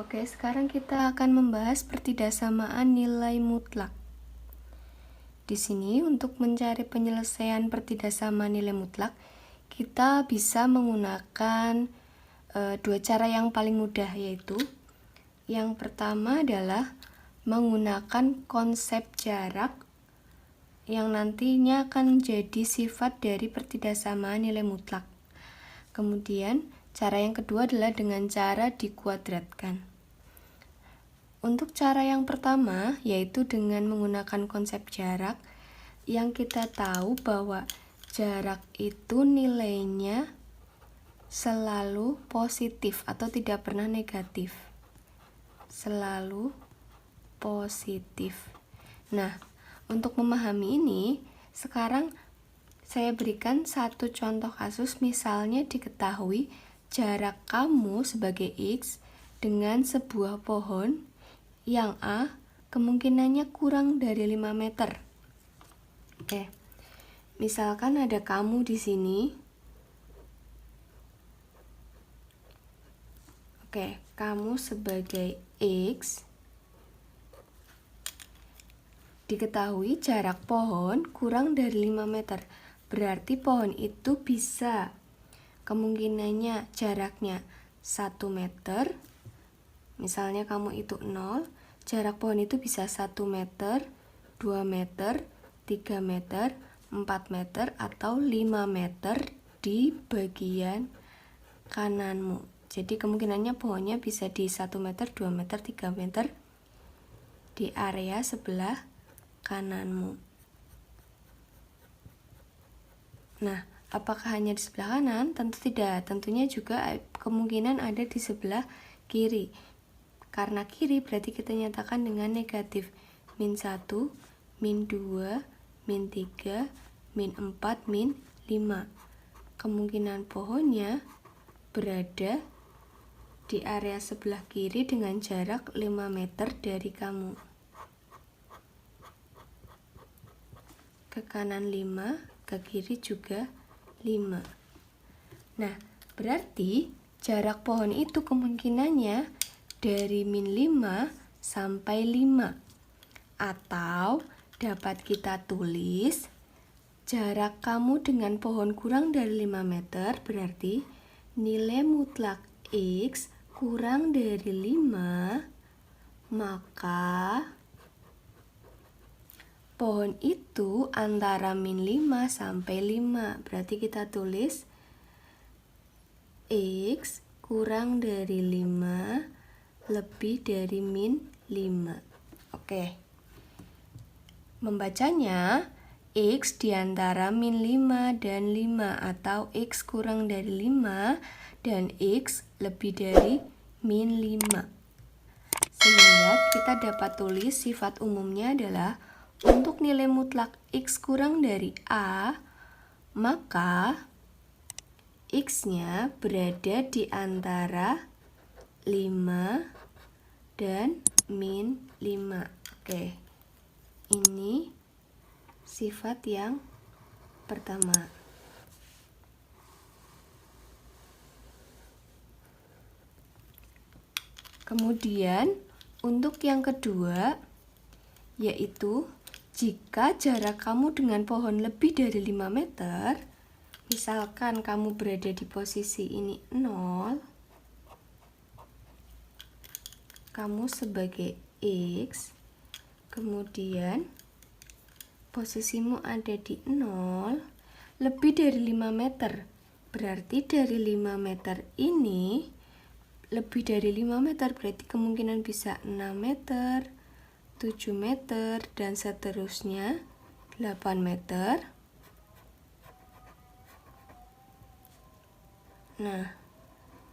Oke, sekarang kita akan membahas pertidaksamaan nilai mutlak. Di sini untuk mencari penyelesaian pertidaksamaan nilai mutlak, kita bisa menggunakan dua cara yang paling mudah, yaitu yang pertama adalah menggunakan konsep jarak yang nantinya akan jadi sifat dari pertidaksamaan nilai mutlak. Kemudian, cara yang kedua adalah dengan cara dikuadratkan. Untuk cara yang pertama, yaitu dengan menggunakan konsep jarak, yang kita tahu bahwa jarak itu nilainya selalu positif atau tidak pernah negatif. Selalu positif. Nah, untuk memahami ini, sekarang saya berikan satu contoh kasus. Misalnya diketahui jarak kamu sebagai X dengan sebuah pohon yang A kemungkinannya kurang dari 5 meter. Oke. Misalkan ada kamu di sini. Oke, kamu sebagai X. Diketahui jarak pohon kurang dari 5 meter. Berarti pohon itu bisa kemungkinannya jaraknya 1 meter. Misalnya kamu itu 0, jarak pohon itu bisa 1 meter, 2 meter, 3 meter, 4 meter, atau 5 meter di bagian kananmu. Jadi kemungkinannya pohonnya bisa di 1 meter, 2 meter, 3 meter di area sebelah kananmu. Nah, apakah hanya di sebelah kanan? Tentu tidak. Tentunya juga kemungkinan ada di sebelah kiri. Karena kiri berarti kita nyatakan dengan negatif. Min 1, min 2, min 3, min 4, min 5. Kemungkinan pohonnya berada di area sebelah kiri dengan jarak 5 meter dari kamu. Ke kanan 5, ke kiri juga 5. Nah, berarti jarak pohon itu kemungkinannya dari min 5 sampai 5. Atau dapat kita tulis jarak kamu dengan pohon kurang dari 5 meter berarti nilai mutlak X kurang dari 5, maka pohon itu antara min 5 sampai 5. Berarti kita tulis X kurang dari 5 lebih dari min 5. Oke. Membacanya X diantara min 5 dan 5 atau X kurang dari 5 dan X lebih dari min 5. Sehingga kita dapat tulis sifat umumnya adalah untuk nilai mutlak X kurang dari A, maka X-nya berada di antara 5 dan min 5. Oke. Ini sifat yang pertama. Kemudian untuk yang kedua, yaitu jika jarak kamu dengan pohon lebih dari 5 meter, misalkan kamu berada di posisi ini 0, kamu sebagai X, kemudian posisimu ada di 0, lebih dari 5 meter. Berarti dari 5 meter ini, lebih dari 5 meter berarti kemungkinan bisa 6 meter, 7 meter, dan seterusnya 8 meter. Nah,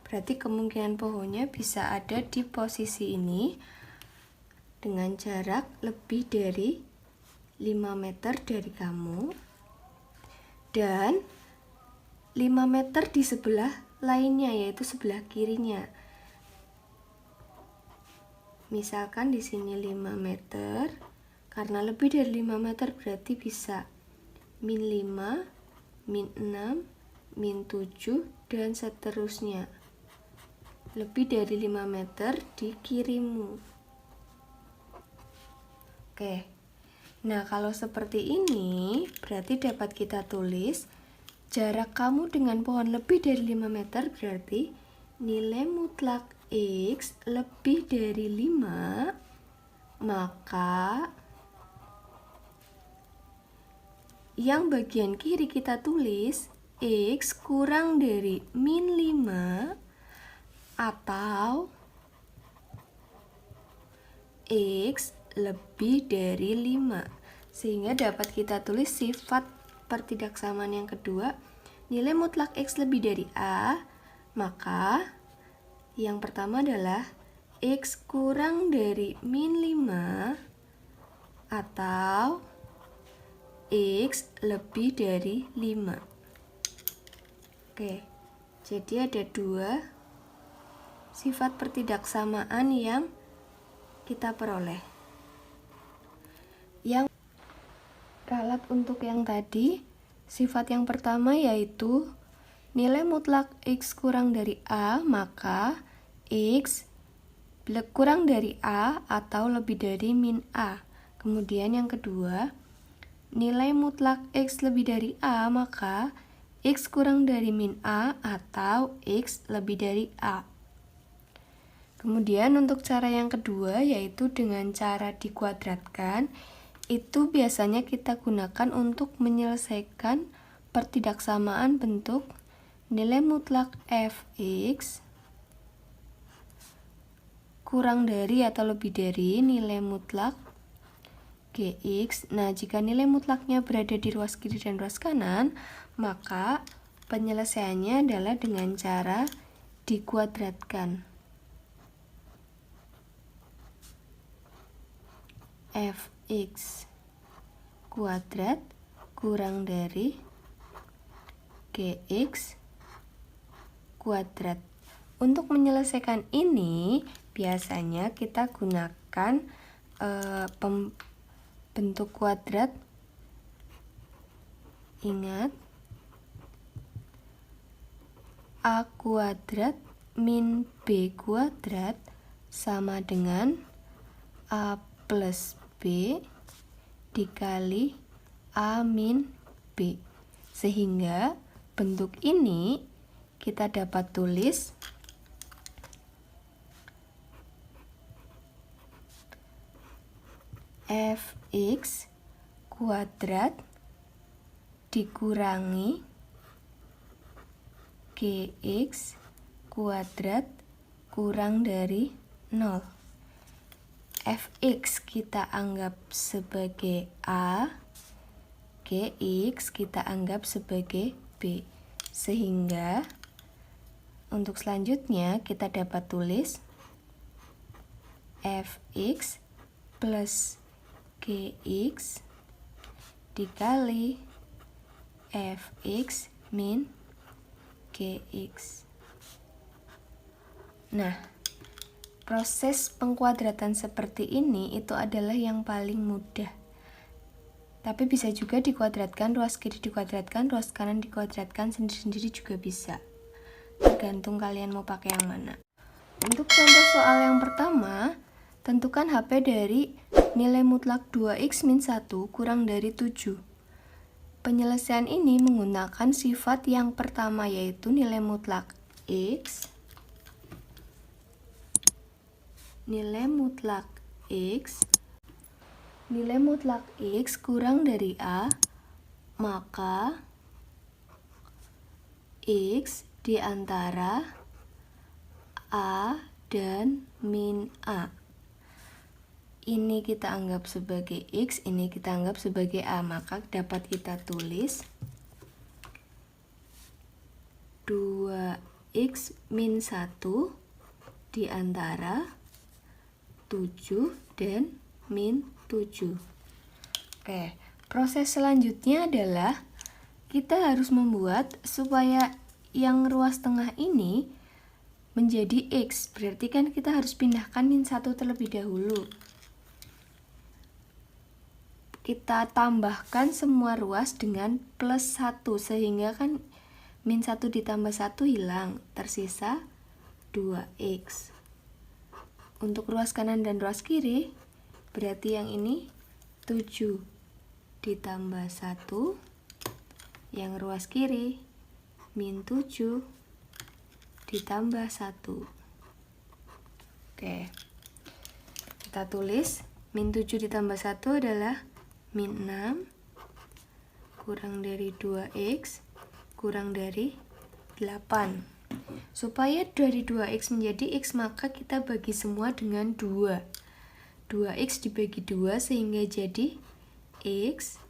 berarti kemungkinan pohonnya bisa ada di posisi ini dengan jarak lebih dari 5 meter dari kamu dan 5 meter di sebelah lainnya, yaitu sebelah kirinya. Misalkan di sini 5 meter, karena lebih dari 5 meter berarti bisa min 5, min 6, min 7, dan seterusnya. lebih dari 5 meter di kirimu. Oke. Nah, kalau seperti ini, berarti dapat kita tulis jarak kamu dengan pohon lebih dari 5 meter berarti nilai mutlak X lebih dari 5, maka yang bagian kiri kita tulis X kurang dari min 5 atau X lebih dari 5. Sehingga dapat kita tulis sifat pertidaksamaan yang kedua, nilai mutlak X lebih dari A, maka yang pertama adalah X kurang dari min 5 atau X lebih dari 5. Oke, jadi ada dua sifat pertidaksamaan yang kita peroleh. Yang ralat untuk yang tadi, sifat yang pertama yaitu nilai mutlak X kurang dari A, maka X kurang dari A atau lebih dari min A. Kemudian yang kedua, nilai mutlak X lebih dari A, maka X kurang dari min A atau X lebih dari A. Kemudian untuk cara yang kedua yaitu dengan cara dikuadratkan, itu biasanya kita gunakan untuk menyelesaikan pertidaksamaan bentuk nilai mutlak Fx kurang dari atau lebih dari nilai mutlak Gx. Nah, jika nilai mutlaknya berada di ruas kiri dan ruas kanan, maka penyelesaiannya adalah dengan cara dikuadratkan. Fx kuadrat kurang dari Gx kuadrat. Untuk menyelesaikan ini, biasanya kita gunakan bentuk kuadrat. Ingat, A kuadrat min B kuadrat sama dengan A plus B dikali A min B. Sehingga bentuk ini kita dapat tulis Fx kuadrat dikurangi Gx kuadrat kurang dari 0. Fx kita anggap sebagai A, Gx kita anggap sebagai B. Sehingga untuk selanjutnya kita dapat tulis Fx plus Gx dikali Fx min Gx. Nah, proses pengkuadratan seperti ini itu adalah yang paling mudah. Tapi bisa juga dikuadratkan, ruas kiri dikuadratkan, ruas kanan dikuadratkan sendiri-sendiri juga bisa. Tergantung kalian mau pakai yang mana. Untuk contoh soal yang pertama, tentukan HP dari nilai mutlak 2x min 1 kurang dari 7. Penyelesaian ini menggunakan sifat yang pertama yaitu nilai mutlak x kurang dari A, maka x di antara A dan min A. Ini kita anggap sebagai X, ini kita anggap sebagai A, maka dapat kita tulis 2X min 1 di antara 7 dan min 7. Oke, proses selanjutnya adalah kita harus membuat supaya yang ruas tengah ini menjadi X, berarti kan kita harus pindahkan min 1 terlebih dahulu. Kita tambahkan semua ruas dengan plus 1, sehingga kan min 1 ditambah 1 hilang, tersisa 2x. Untuk ruas kanan dan ruas kiri, berarti yang ini 7 ditambah 1, yang ruas kiri min 7 ditambah 1. Oke, kita tulis min 7 ditambah 1 adalah min 6 kurang dari 2x kurang dari 8. Supaya dari 2x menjadi x, maka kita bagi semua dengan 2. 2x dibagi 2 sehingga jadi x.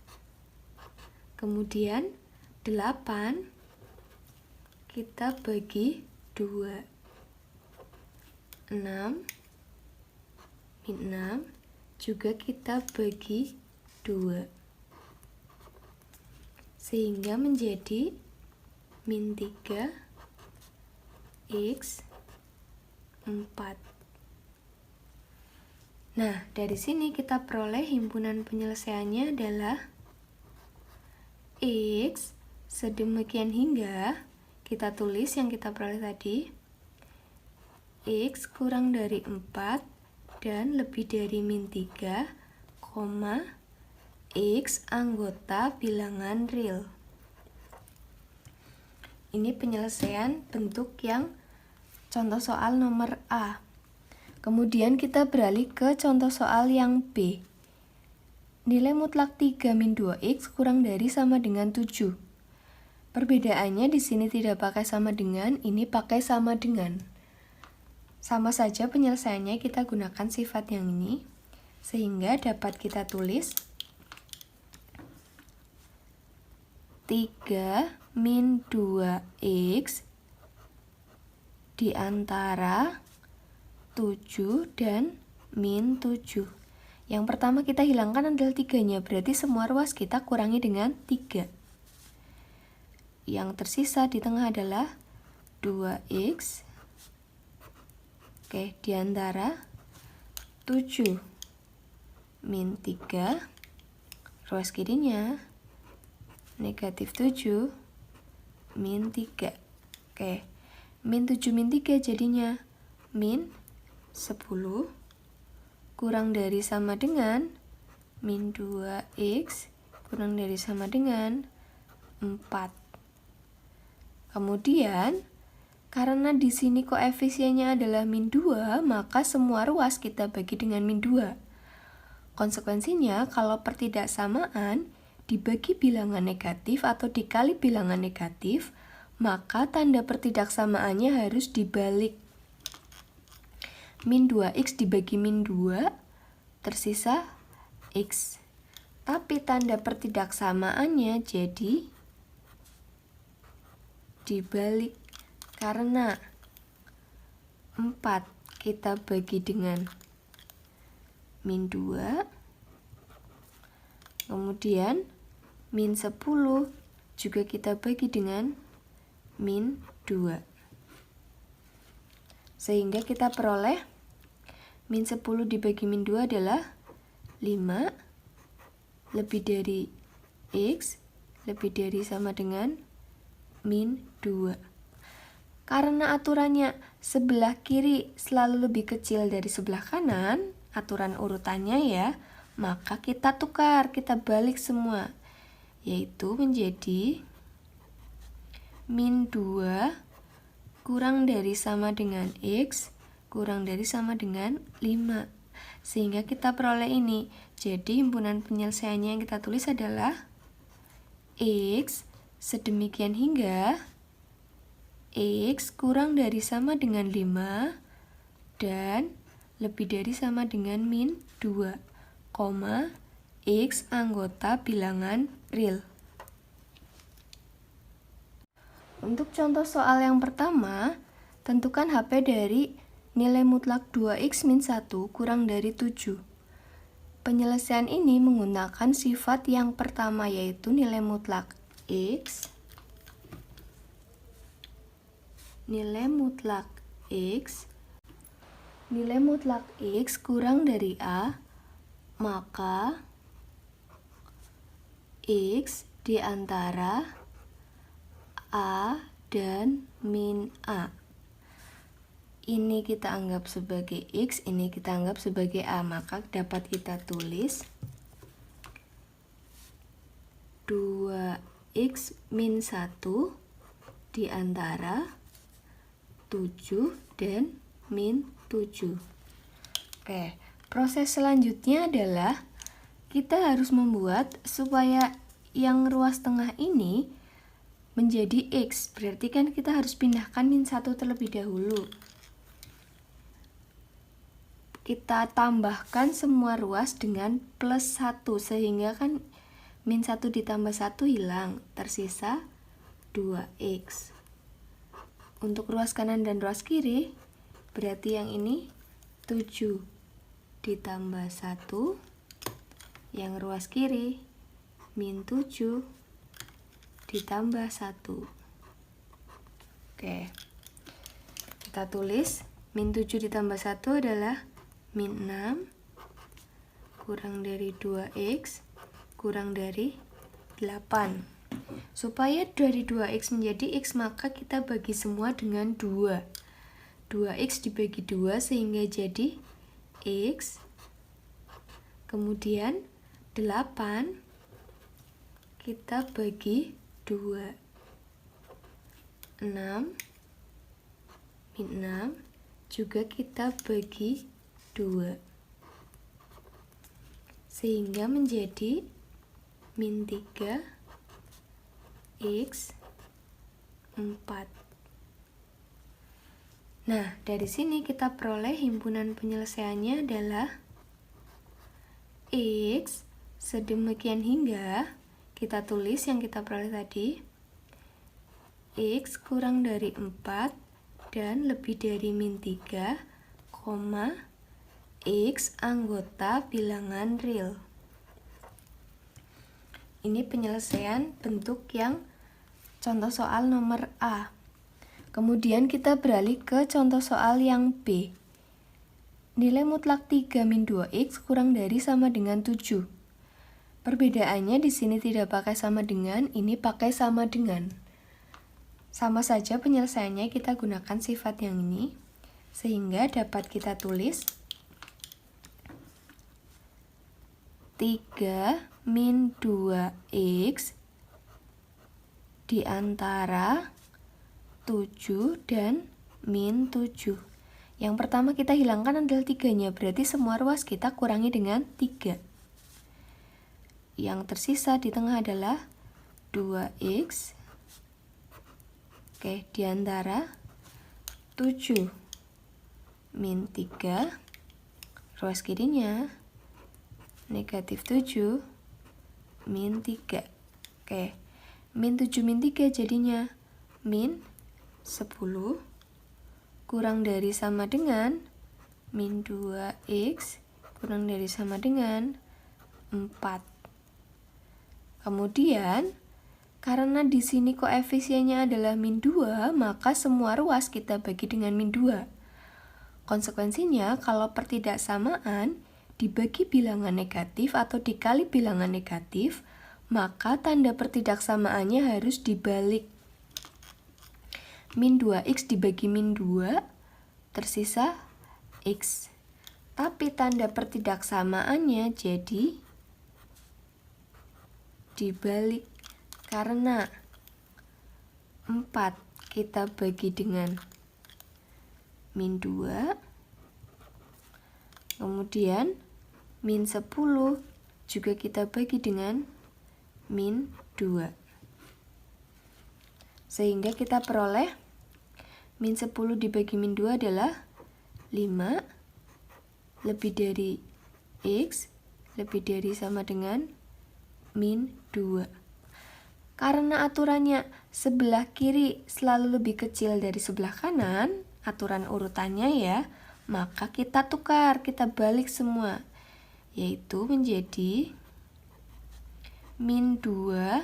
Kemudian 8 kita bagi 2. 6 min 6 juga kita bagi 2. Sehingga menjadi min 3 x 4. Nah, dari sini kita peroleh himpunan penyelesaiannya adalah x sedemikian hingga kita tulis yang kita peroleh tadi, x kurang dari 4 dan lebih dari min 3, x anggota bilangan real. Ini penyelesaian bentuk yang contoh soal nomor A. Kemudian kita beralih ke contoh soal yang B. Nilai mutlak 3 min 2x kurang dari sama dengan 7. Perbedaannya di sini tidak pakai sama dengan, ini pakai sama dengan. Sama saja penyelesaiannya kita gunakan sifat yang ini, sehingga dapat kita tulis 3 min 2x di antara 7 dan min 7. Yang pertama kita hilangkan adalah 3-nya, berarti semua ruas kita kurangi dengan 3. Yang tersisa di tengah adalah 2x di antara 7 min 3, ruas kirinya negatif 7 min 3. Min 7 min 3 jadinya min 10 kurang dari sama dengan min 2x kurang dari sama dengan 4. Kemudian karena di sini koefisiennya adalah min 2, maka semua ruas kita bagi dengan min 2. Konsekuensinya kalau pertidaksamaan dibagi bilangan negatif atau dikali bilangan negatif, maka tanda pertidaksamaannya harus dibalik. Min 2x dibagi min 2, tersisa x. Tapi tanda pertidaksamaannya jadi dibalik. Karena 4 kita bagi dengan min 2, kemudian min 10 juga kita bagi dengan min 2. Sehingga kita peroleh min 10 dibagi min 2 adalah 5 lebih dari x lebih dari sama dengan min 2. Karena aturannya sebelah kiri selalu lebih kecil dari sebelah kanan, aturan urutannya ya, maka kita tukar, kita balik semua. Yaitu menjadi min 2 kurang dari sama dengan x kurang dari sama dengan 5. Sehingga kita peroleh ini. Jadi himpunan penyelesaiannya yang kita tulis adalah x sedemikian hingga x kurang dari sama dengan 5 dan lebih dari sama dengan min 2, x anggota bilangan real. Untuk contoh soal yang pertama, tentukan HP dari nilai mutlak 2x min 1 kurang dari 7. Penyelesaian ini menggunakan sifat yang pertama yaitu nilai mutlak x, nilai mutlak x kurang dari A, maka x di antara A dan min A. Ini kita anggap sebagai X, ini kita anggap sebagai A. Maka dapat kita tulis 2X min 1 di antara 7 dan min 7. Oke, proses selanjutnya adalah kita harus membuat supaya yang ruas tengah ini menjadi X. Berarti kan kita harus pindahkan min 1 terlebih dahulu. Kita tambahkan semua ruas dengan plus 1, sehingga kan min 1 ditambah 1 hilang, tersisa 2X. Untuk ruas kanan dan ruas kiri, berarti yang ini 7 ditambah 1, yang ruas kiri min 7 ditambah 1. Oke, kita tulis min 7 ditambah 1 adalah min 6 kurang dari 2X kurang dari 8. Supaya dari 2X menjadi X, maka kita bagi semua dengan 2. 2X dibagi 2 sehingga jadi X. Kemudian 8 kita bagi 2. 6 min 6 juga kita bagi 2, sehingga menjadi min 3 X 4. Nah, dari sini kita peroleh himpunan penyelesaiannya adalah X sedemikian hingga kita tulis yang kita peroleh tadi, X kurang dari 4 dan lebih dari min 3, X anggota bilangan real. Ini penyelesaian bentuk yang contoh soal nomor A. Kemudian kita beralih ke contoh soal yang B. Nilai mutlak 3 min 2X kurang dari sama dengan 7. Perbedaannya di sini tidak pakai sama dengan, ini pakai sama dengan. Sama saja penyelesaiannya kita gunakan sifat yang ini, sehingga dapat kita tulis 3 min 2X di antara 7 dan min 7. Yang pertama kita hilangkan adalah 3-nya, berarti semua ruas kita kurangi dengan 3. Yang tersisa di tengah adalah 2X di antara 7 min 3, ruas kirinya negatif 7 min 3. Min 7 min 3 jadinya min 10 kurang dari sama dengan min 2X kurang dari sama dengan 4. Kemudian karena di sini koefisiennya adalah min 2, maka semua ruas kita bagi dengan min 2. Konsekuensinya kalau pertidaksamaan dibagi bilangan negatif atau dikali bilangan negatif, maka tanda pertidaksamaannya harus dibalik. Min 2X dibagi min 2, tersisa X. Tapi tanda pertidaksamaannya jadi dibalik, karena 4 kita bagi dengan min 2, kemudian min 10 juga kita bagi dengan min 2. Sehingga kita peroleh min 10 dibagi min 2 adalah 5 lebih dari X lebih dari sama dengan min 2. Karena aturannya sebelah kiri selalu lebih kecil dari sebelah kanan, aturan urutannya ya, maka kita tukar, kita balik semua, yaitu menjadi min 2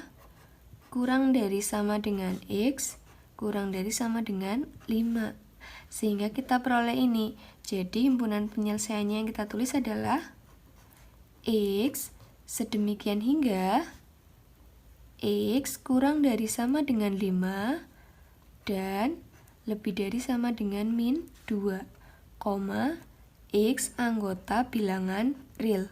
kurang dari sama dengan X kurang dari sama dengan 5. Sehingga kita peroleh ini. Jadi himpunan penyelesaiannya yang kita tulis adalah X sedemikian hingga X kurang dari sama dengan 5 dan lebih dari sama dengan min 2, X anggota bilangan real.